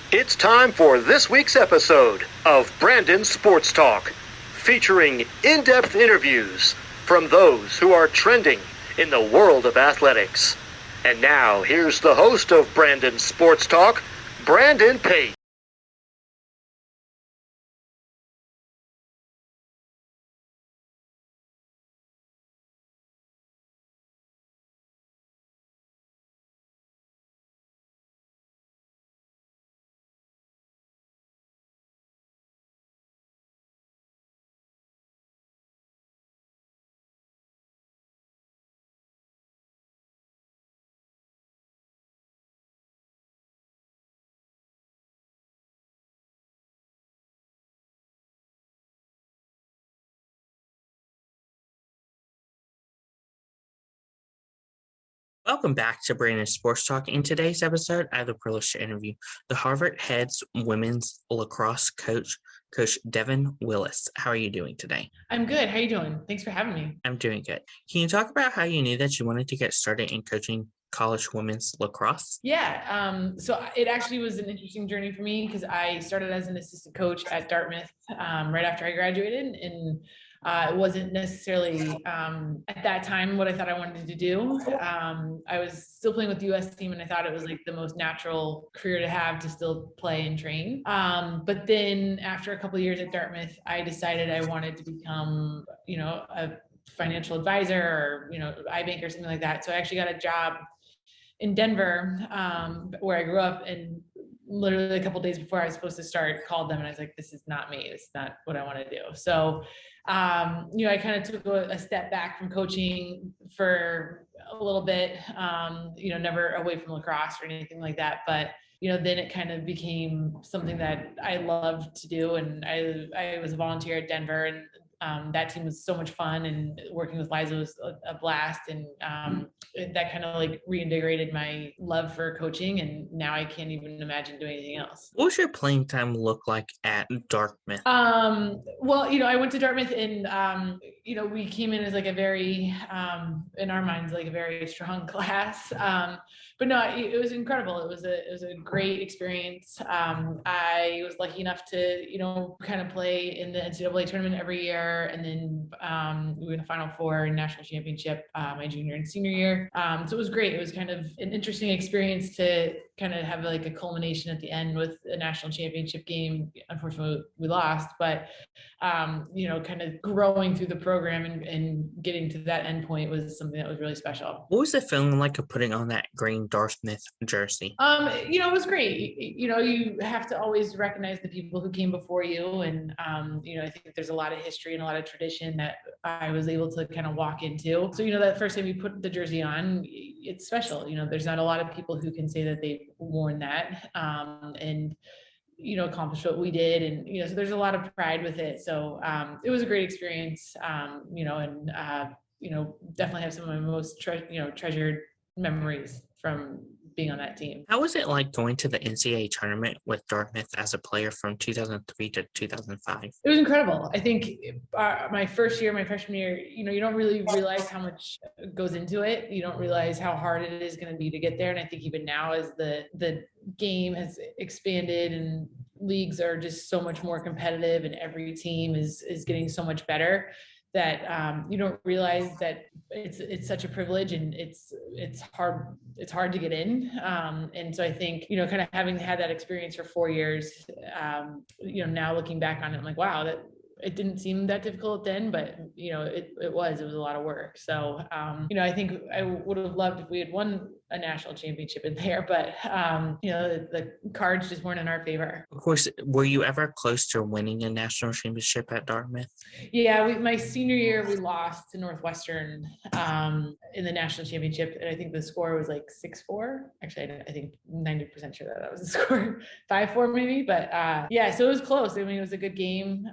It's time for this week's episode of Brandon Sports Talk, featuring in-depth interviews from those who are trending in the world of athletics. And now, here's the host of Brandon Sports Talk, Brandon Pate. Welcome back to Brandon Sports Talk. In today's episode, I have the privilege to interview the Harvard Heads women's lacrosse coach, Coach Devin Willis. How are you doing today? I'm good. How are you doing? Thanks for having me. I'm doing good. Can you talk about how you knew that you wanted to get started in coaching college women's lacrosse? Yeah. So it actually was an interesting journey for me because I started as an assistant coach at Dartmouth right after I graduated, and it wasn't necessarily at that time what I thought I wanted to do. I was still playing with the US team, and I thought it was like the most natural career to have to still play and train. But then after a couple of years at Dartmouth, I decided I wanted to become, a financial advisor or, iBank or something like that. So I actually got a job in Denver, where I grew up, and literally a couple days before I was supposed to start, called them and I was like, this is not me. It's not what I want to do. So, I kind of took a step back from coaching for a little bit, never away from lacrosse or anything like that. But, then it kind of became something that I loved to do. And I was a volunteer at Denver, and that team was so much fun, and working with Liza was a blast. And that kind of like reinvigorated my love for coaching. And now I can't even imagine doing anything else. What was your playing time look like at Dartmouth? Well, I went to Dartmouth, and, we came in as like a very, in our minds, like a very strong class. But no, it was incredible. It was a great experience. I was lucky enough to, kind of play in the NCAA tournament every year. And then we were in the Final Four and national championship my junior and senior year. So it was great. It was kind of an interesting experience to kind of have like a culmination at the end with a national championship game. Unfortunately, we lost, but kind of growing through the program and getting to that end point was something that was really special. What was it feeling like of putting on that green Dartmouth jersey? It was great. You have to always recognize the people who came before you. And, I think there's a lot of history and a lot of tradition that I was able to kind of walk into. So, that first time you put the jersey on, it's special. There's not a lot of people who can say that they've worn that. And accomplish what we did. And, so there's a lot of pride with it. So it was a great experience, and, definitely have some of my most treasured memories from being on that team. How was it like going to the Ncaa tournament with Dartmouth as a player from 2003 to 2005? It was incredible. I think my first year, my freshman year, you don't really realize how much goes into it. You don't realize how hard it is going to be to get there. And I think even now, as the game has expanded and leagues are just so much more competitive, and every team is getting so much better, that you don't realize that it's such a privilege, and it's hard to get in. And so I think, kind of having had that experience for 4 years, now looking back on it, I'm like, wow, that it didn't seem that difficult then, but it was a lot of work. So I think I would have loved if we had won a national championship in there, but the cards just weren't in our favor. Of course, were you ever close to winning a national championship at Dartmouth? Yeah, my senior year we lost to Northwestern in the national championship, and I think the score was like 6-4. Actually, I think 90% sure that was the score, 5-4 maybe. But yeah, so it was close. I mean, it was a good game.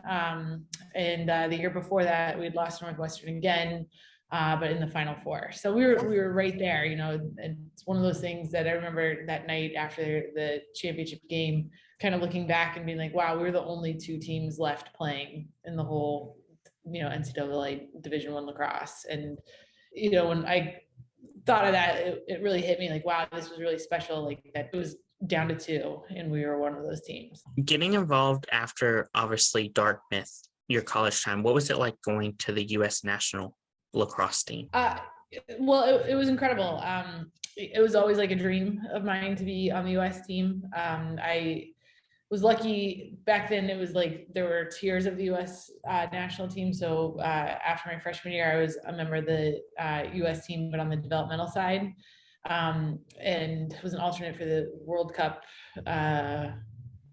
And the year before that, we had lost to Northwestern again, but in the Final Four. So we were right there. And it's one of those things that I remember that night after the championship game, kind of looking back and being like, wow, we were the only two teams left playing in the whole, NCAA Division I lacrosse. And, when I thought of that, it really hit me like, wow, this was really special. Like that it was down to 2, and we were one of those teams. Getting involved after obviously Dartmouth, your college time, what was it like going to the US National Lacrosse team? Well, it was incredible. It was always like a dream of mine to be on the US team. I was lucky back then. It was like there were tiers of the US national team. So after my freshman year, I was a member of the US team, but on the developmental side, and was an alternate for the World Cup.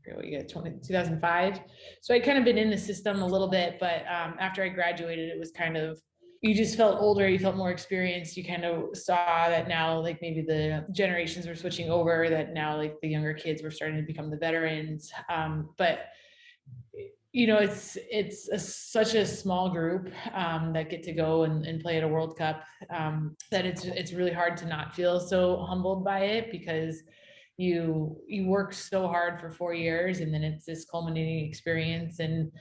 2005. So I'd kind of been in the system a little bit, but after I graduated, it was kind of, you just felt older, you felt more experienced. You kind of saw that now, like maybe the generations were switching over, that now like the younger kids were starting to become the veterans. But it's such a small group that get to go and play at a World Cup, that it's really hard to not feel so humbled by it, because you work so hard for 4 years, and then it's this culminating experience, and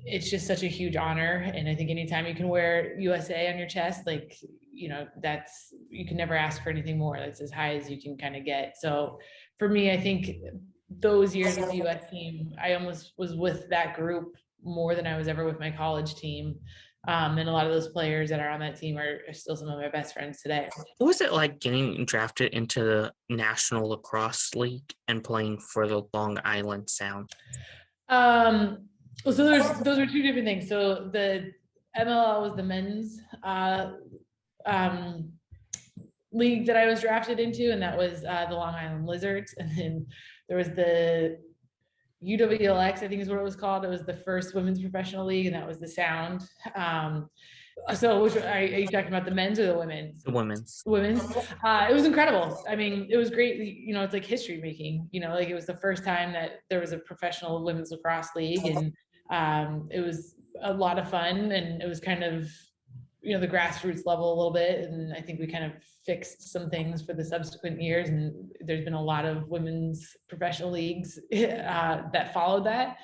it's just such a huge honor. And I think anytime you can wear USA on your chest, like, that's, you can never ask for anything more. That's as high as you can kind of get. So for me, I think those years with the US team, I almost was with that group more than I was ever with my college team. And a lot of those players that are on that team are still some of my best friends today. What was it like getting drafted into the National Lacrosse League and playing for the Long Island Sound? So those are two different things. So the MLL was the men's league that I was drafted into, and that was the Long Island Lizards. And then there was the UWLX, I think is what it was called. It was the first women's professional league, and that was the Sound. So which are you talking about, the men's or the women's? The women's. Women's. It was incredible. I mean, it was great. It's like history making. Like it was the first time that there was a professional women's lacrosse league, and it was a lot of fun, and it was kind of the grassroots level a little bit. And I think we kind of fixed some things for the subsequent years, and there's been a lot of women's professional leagues that followed that.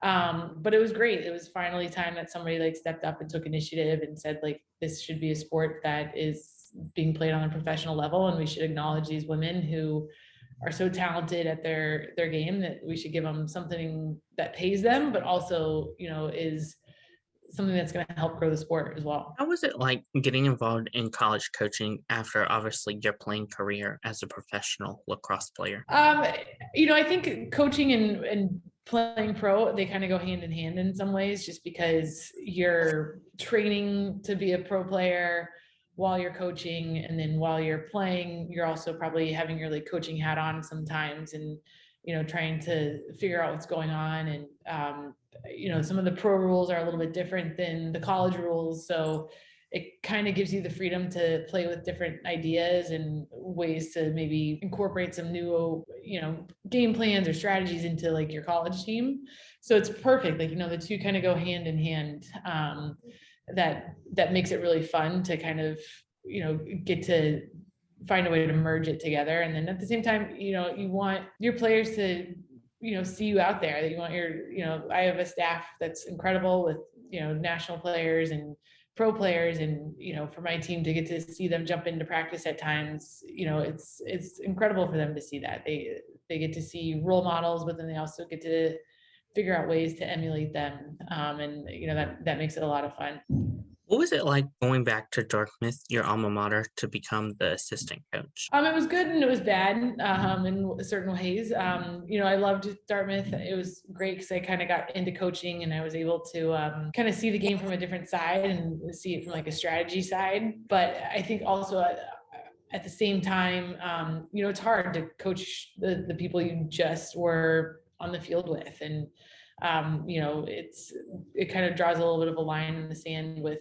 But it was great. It was finally time that somebody like stepped up and took initiative and said, like, this should be a sport that is being played on a professional level, and we should acknowledge these women who are so talented at their game, that we should give them something that pays them, but also, is something that's going to help grow the sport as well. How was it like getting involved in college coaching after obviously your playing career as a professional lacrosse player? I think coaching and playing pro, they kind of go hand in hand in some ways, just because you're training to be a pro player while you're coaching, and then while you're playing, you're also probably having your like coaching hat on sometimes, and trying to figure out what's going on. And some of the pro rules are a little bit different than the college rules, so it kind of gives you the freedom to play with different ideas and ways to maybe incorporate some new, game plans or strategies into like your college team. So it's perfect. Like, the two kind of go hand in hand. That makes it really fun to kind of, get to find a way to merge it together. And then at the same time, you want your players to, see you out there, that you want your, I have a staff that's incredible with, national players and pro players, and for my team to get to see them jump into practice at times, it's incredible for them to see that. They get to see role models, but then they also get to figure out ways to emulate them, and that makes it a lot of fun. What was it like going back to Dartmouth, your alma mater, to become the assistant coach? It was good and it was bad in certain ways. I loved Dartmouth. It was great because I kind of got into coaching, and I was able to kind of see the game from a different side and see it from like a strategy side. But I think also at the same time, it's hard to coach the people you just were on the field with. And, it kind of draws a little bit of a line in the sand with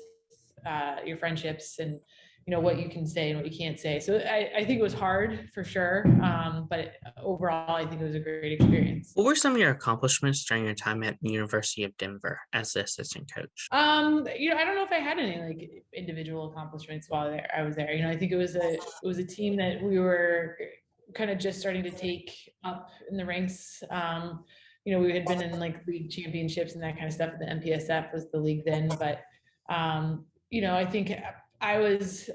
your friendships and, what you can say and what you can't say. So I think it was hard for sure. But overall, I think it was a great experience. What were some of your accomplishments during your time at the University of Denver as the assistant coach? I don't know if I had any like individual accomplishments while I was there. I think it was a team that we were kind of just starting to take up in the ranks. We had been in like league championships and that kind of stuff. The MPSF was the league then, but I think I was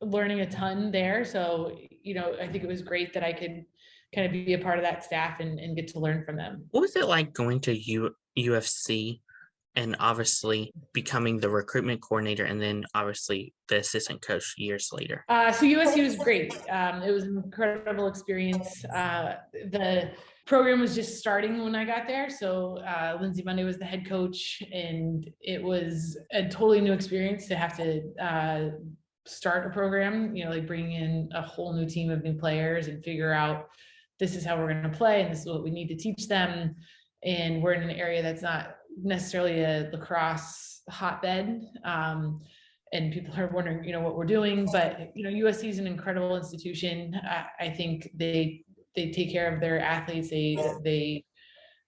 learning a ton there. So, I think it was great that I could kind of be a part of that staff and get to learn from them. What was it like going to UFC and obviously becoming the recruitment coordinator and then obviously the assistant coach years later? So USC was great. It was an incredible experience. The program was just starting when I got there. So Lindsay Monday was the head coach, and it was a totally new experience to have to start a program, like bringing in a whole new team of new players and figure out this is how we're going to play and this is what we need to teach them. And we're in an area that's not necessarily a lacrosse hotbed. And people are wondering, what we're doing, but USC is an incredible institution. I think they take care of their athletes. They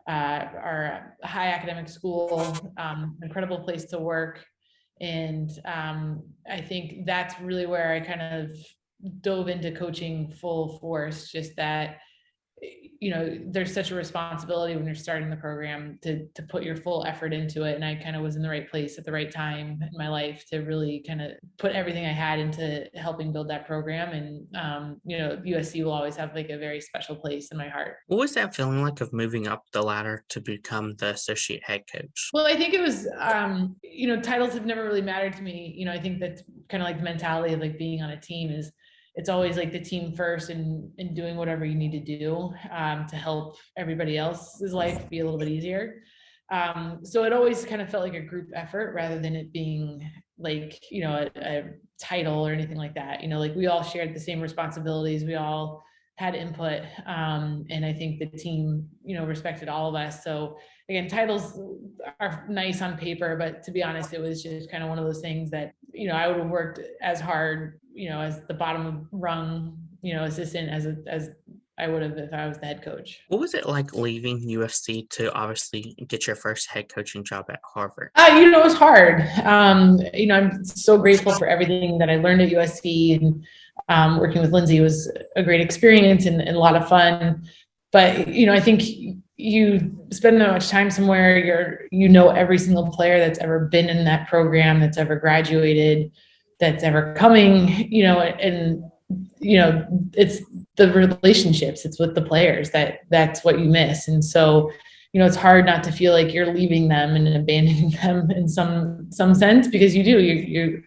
are a high academic school, incredible place to work. And I think that's really where I kind of dove into coaching full force, just that there's such a responsibility when you're starting the program to put your full effort into it. And I kind of was in the right place at the right time in my life to really kind of put everything I had into helping build that program. And, USC will always have like a very special place in my heart. What was that feeling like of moving up the ladder to become the associate head coach? Well, I think it was, titles have never really mattered to me. I think that's kind of like the mentality of like being on a team is, it's always like the team first and doing whatever you need to do to help everybody else's life be a little bit easier. So it always kind of felt like a group effort rather than it being like, a title or anything like that. Like we all shared the same responsibilities. We all had input. And I think the team, respected all of us. So again, titles are nice on paper, but to be honest, it was just kind of one of those things that, I would have worked as hard, as the bottom rung, assistant as I would have if I was the head coach. What was it like leaving UFC to obviously get your first head coaching job at Harvard? It was hard. I'm so grateful for everything that I learned at USC, and working with Lindsay was a great experience and a lot of fun. But, I think you spend that much time somewhere, every single player that's ever been in that program, that's ever graduated, that's ever coming, and, it's the relationships, it's with the players that's what you miss. And so, it's hard not to feel like you're leaving them and abandoning them in some sense, because you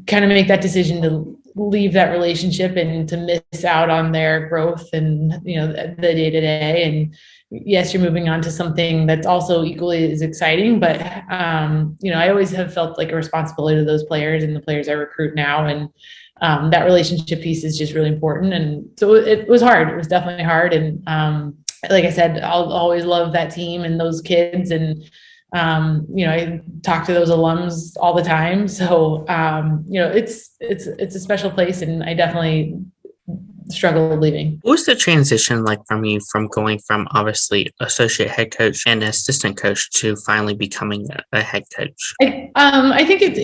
kind of make that decision to leave that relationship and to miss out on their growth and, the day to day. And yes, you're moving on to something that's also equally as exciting, but, I always have felt like a responsibility to those players and the players I recruit now. And that relationship piece is just really important. And so it was hard. It was definitely hard. And like I said, I'll always love that team and those kids. And, I talk to those alums all the time. So, it's a special place, and I definitely struggled leaving. What was the transition like from you from going from obviously associate head coach and assistant coach to finally becoming a head coach? I think it's,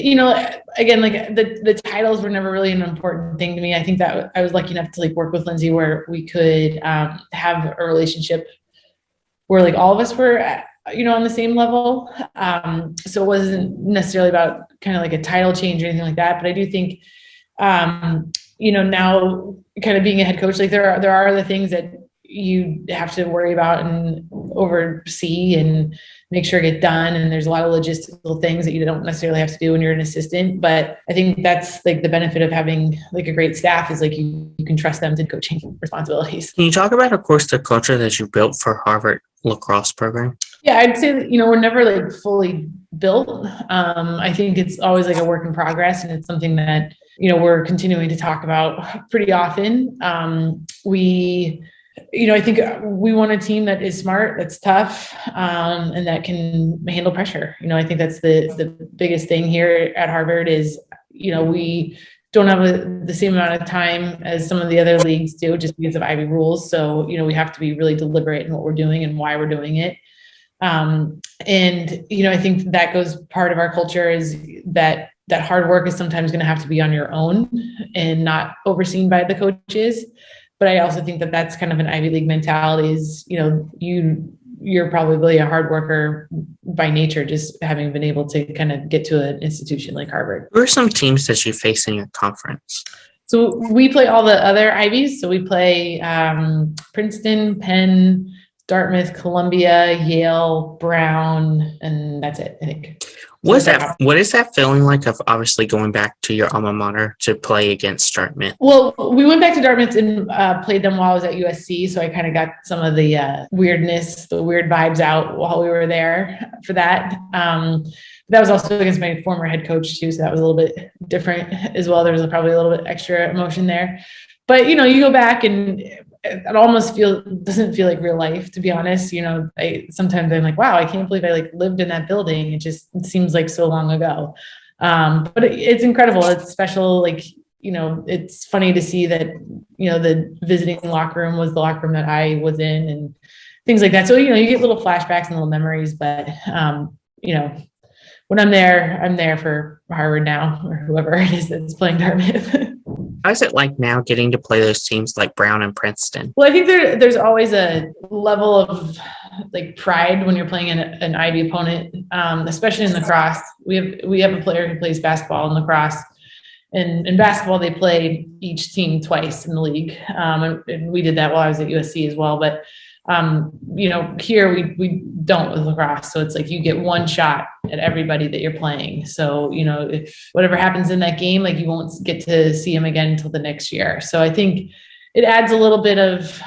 again, like the titles were never really an important thing to me. I think that I was lucky enough to like work with Lindsay where we could have a relationship where like all of us were on the same level. So it wasn't necessarily about kind of like a title change or anything like that. But I do think, now kind of being a head coach, like there are other things that you have to worry about and oversee and make sure get done. And there's a lot of logistical things that you don't necessarily have to do when you're an assistant. But I think that's like the benefit of having like a great staff is like you can trust them to coaching responsibilities. Can you talk about, of course, the culture that you built for Harvard lacrosse program? Yeah, I'd say that, we're never like fully built. I think it's always like a work in progress, and it's something that, we're continuing to talk about pretty often. I think we want a team that is smart, that's tough, and that can handle pressure. I think that's the biggest thing here at Harvard is, we don't have the same amount of time as some of the other leagues do just because of Ivy rules. So, we have to be really deliberate in what we're doing and why we're doing it. And, I think that goes part of our culture is that hard work is sometimes going to have to be on your own and not overseen by the coaches. But I also think that that's kind of an Ivy League mentality is, you're probably a hard worker by nature, just having been able to kind of get to an institution like Harvard. Who are some teams that you face in your conference? So we play all the other Ivies. So we play Princeton, Penn, Dartmouth, Columbia, Yale, Brown, and that's it, I think. What is that feeling like of obviously going back to your alma mater to play against Dartmouth? Well, we went back to Dartmouth and played them while I was at USC. So I kind of got some of the weirdness, the weird vibes out while we were there for that. That was also against my former head coach too. So that was a little bit different as well. There was probably a little bit extra emotion there. But, you go back and it almost doesn't feel like real life, to be honest. Sometimes I'm like, wow, I can't believe I lived in that building. It seems like so long ago. But it's incredible. It's special. It's funny to see that, the visiting locker room was the locker room that I was in and things like that. So, you get little flashbacks and little memories, but, when I'm there for Harvard now or whoever it is that's playing Dartmouth. How's it like now getting to play those teams like Brown and Princeton? Well, I think there's always a level of pride when you're playing an Ivy opponent, especially in lacrosse. We have a player who plays basketball and lacrosse. And in basketball, they play each team twice in the league. And we did that while I was at USC as well. But here we don't with lacrosse. So it's you get one shot at everybody that you're playing. So, if whatever happens in that game, you won't get to see them again until the next year. So I think it adds a little bit of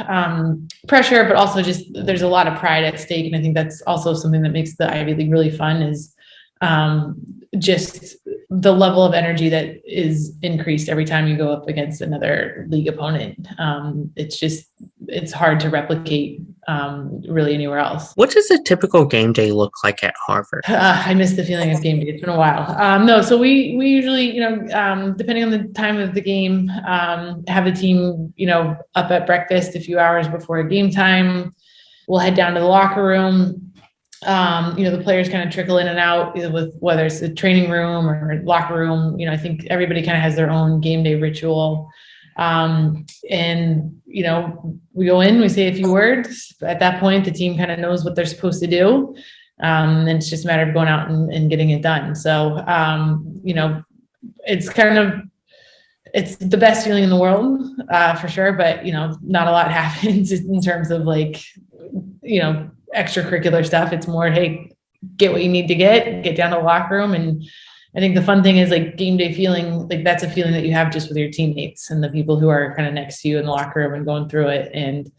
pressure, but also just there's a lot of pride at stake. And I think that's also something that makes the Ivy League really fun is just the level of energy that is increased every time you go up against another league opponent. It's hard to replicate really anywhere else. What does a typical game day look like at Harvard? I miss the feeling of game day. It's been a while. No, so we usually, depending on the time of the game, have the team, up at breakfast a few hours before game time. We'll head down to the locker room. The players kind of trickle in and out with whether it's the training room or locker room. I think everybody kind of has their own game day ritual. We go in, we say a few words. At that point, the team kind of knows what they're supposed to do. And it's just a matter of going out and getting it done. So, it's the best feeling in the world, for sure. But, not a lot happens in terms of extracurricular stuff. It's more, hey, get what you need to get down to the locker room. And I think the fun thing is game day feeling, that's a feeling that you have just with your teammates and the people who are kind of next to you in the locker room and going through it. And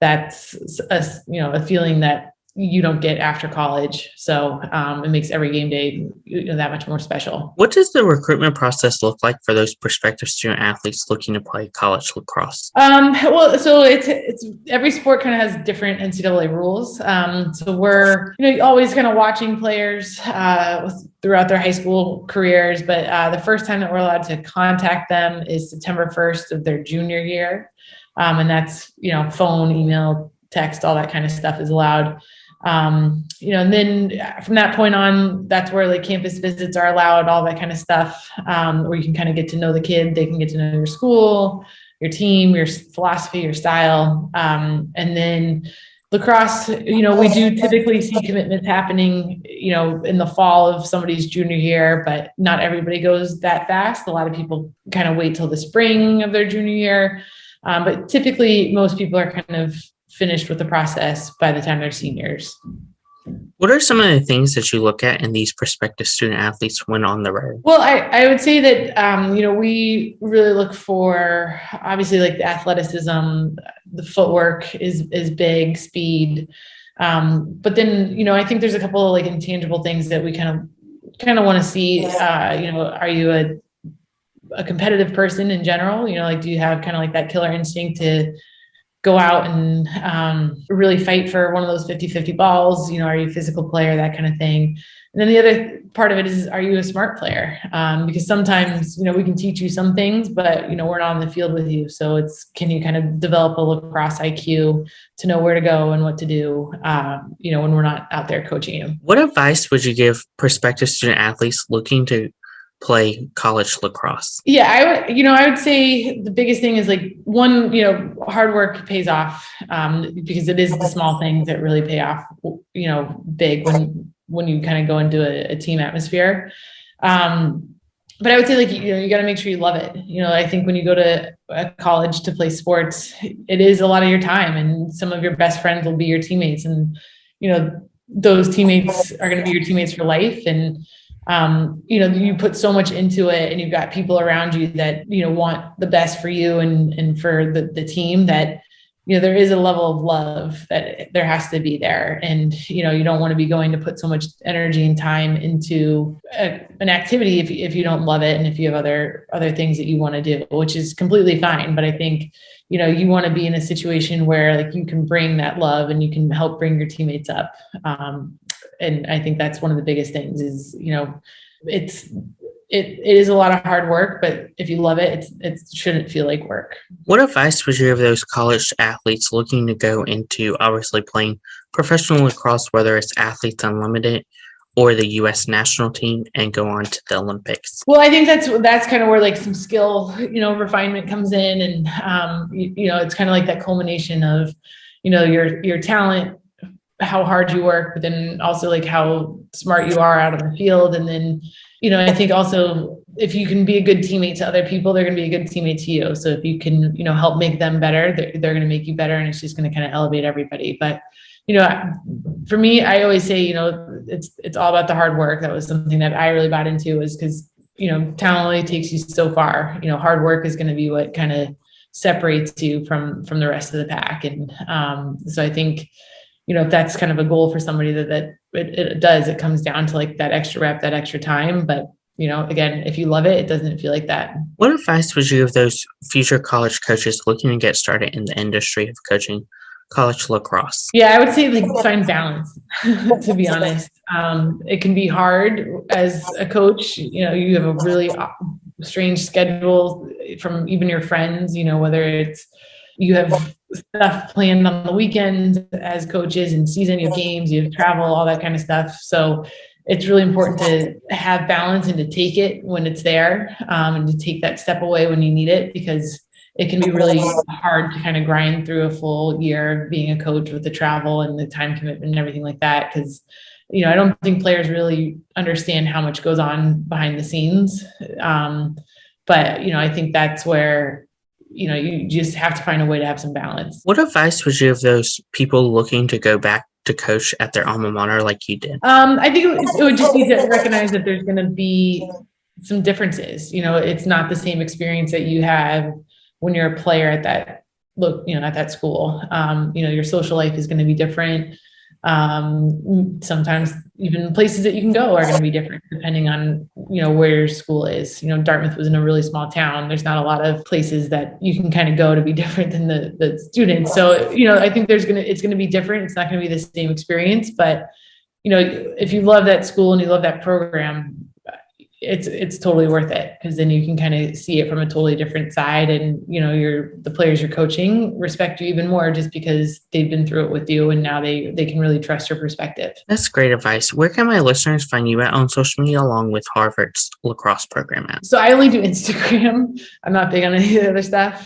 that's a feeling that you don't get after college. So it makes every game day that much more special. What does the recruitment process look like for those prospective student athletes looking to play college lacrosse? Well, so it's every sport kind of has different NCAA rules. So we're always kind of watching players throughout their high school careers, but the first time that we're allowed to contact them is September 1st of their junior year. And that's, phone, email, text, all that kind of stuff is allowed. And then from that point on, that's where campus visits are allowed, all that kind of stuff, where you can kind of get to know the kid. They can get to know your school, your team, your philosophy, your style. And then lacrosse, we do typically see commitments happening, in the fall of somebody's junior year, but not everybody goes that fast. A lot of people kind of wait till the spring of their junior year. But typically most people are kind of finished with the process by the time they're seniors. What are some of the things that you look at in these prospective student athletes when on the road? Well, I would say that, we really look for, obviously, the athleticism, the footwork is big, speed. But then, I think there's a couple of intangible things that we kind of want to see. Are you a competitive person in general? Do you have kind of that killer instinct to go out and really fight for one of those 50-50 balls? Are you a physical player, that kind of thing? And then the other part of it is, are you a smart player? Because sometimes, we can teach you some things, but, we're not on the field with you. So can you kind of develop a lacrosse IQ to know where to go and what to do, when we're not out there coaching you? What advice would you give prospective student athletes looking to play college lacrosse? Yeah, I would say the biggest thing is one, hard work pays off, because it is the small things that really pay off, big when you kind of go into a team atmosphere. but I would say like, you got to make sure you love it. I think when you go to a college to play sports, it is a lot of your time, and some of your best friends will be your teammates, and, those teammates are going to be your teammates for life. And, you put so much into it, and you've got people around you that, want the best for you and for the team, that, there is a level of love that there has to be there. And, you don't want to be going to put so much energy and time into an activity if you don't love it. And if you have other things that you want to do, which is completely fine. But I think, you want to be in a situation where like you can bring that love and you can help bring your teammates up. And I think that's one of the biggest things is, it is a lot of hard work, but if you love it, it shouldn't feel like work. What advice would you give those college athletes looking to go into obviously playing professional lacrosse, whether it's Athletes Unlimited or the US national team, and go on to the Olympics? Well, I think that's kind of where like some skill, refinement comes in. And, it's kind of like that culmination of, your talent, how hard you work, but then also like how smart you are out on the field. And then, I think also if you can be a good teammate to other people, they're going to be a good teammate to you. So if you can, help make them better, they're going to make you better, and it's just going to kind of elevate everybody. But, for me, I always say, it's all about the hard work. That was something that I really bought into, is because, talent only takes you so far. Hard work is going to be what kind of separates you from the rest of the pack. And so I think, if that's kind of a goal for somebody that it comes down to like that extra rep, that extra time. But, again, if you love it, it doesn't feel like that. What advice would you give those future college coaches looking to get started in the industry of coaching college lacrosse? Yeah, I would say like find balance, to be honest. It can be hard as a coach. You have a really strange schedule from even your friends, whether it's you have stuff planned on the weekends as coaches, and season, you have games, you have travel, all that kind of stuff. So it's really important to have balance and to take it when it's there, and to take that step away when you need it, because it can be really hard to kind of grind through a full year of being a coach with the travel and the time commitment and everything like that. Because, I don't think players really understand how much goes on behind the scenes. But, I think that's where, you just have to find a way to have some balance. What advice would you give those people looking to go back to coach at their alma mater like you did? I think it would just be to recognize that there's going to be some differences. It's not the same experience that you have when you're a player at that school. Your social life is going to be different. Sometimes even places that you can go are going to be different depending on, where your school is. Dartmouth was in a really small town. There's not a lot of places that you can kind of go to be different than the students. So, I think it's going to be different. It's not going to be the same experience, but, if you love that school and you love that program, it's totally worth it, because then you can kind of see it from a totally different side, and the players you're coaching respect you even more just because they've been through it with you, and now they can really trust your perspective. That's great advice. Where can my listeners find you at on social media along with Harvard's lacrosse program at? So I only do Instagram. I'm not big on any of the other stuff.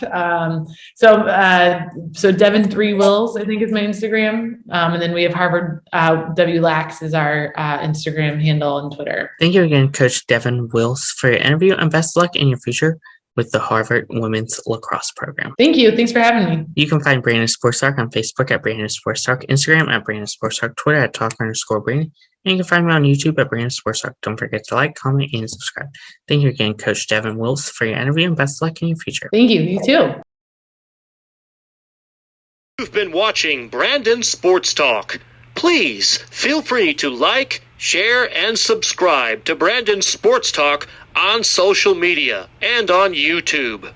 So Devin Wills, I think, is my Instagram. And then we have Harvard UWLX is our Instagram handle and Twitter. Thank you again, Coach Devin Wills, for your interview, and best of luck in your future with the Harvard Women's Lacrosse Program. Thank you. Thanks for having me. You can find Brandon Sports Talk on Facebook at Brandon Sports Talk, Instagram at Brandon Sports Talk, Twitter at Talk_Brandon, and you can find me on YouTube at Brandon Sports Talk. Don't forget to like, comment, and subscribe. Thank you again, Coach Devin Wills, for your interview, and best of luck in your future. Thank you. You too. You've been watching Brandon Sports Talk. Please feel free to like, share, and subscribe to Brandon Sports Talk on social media and on YouTube.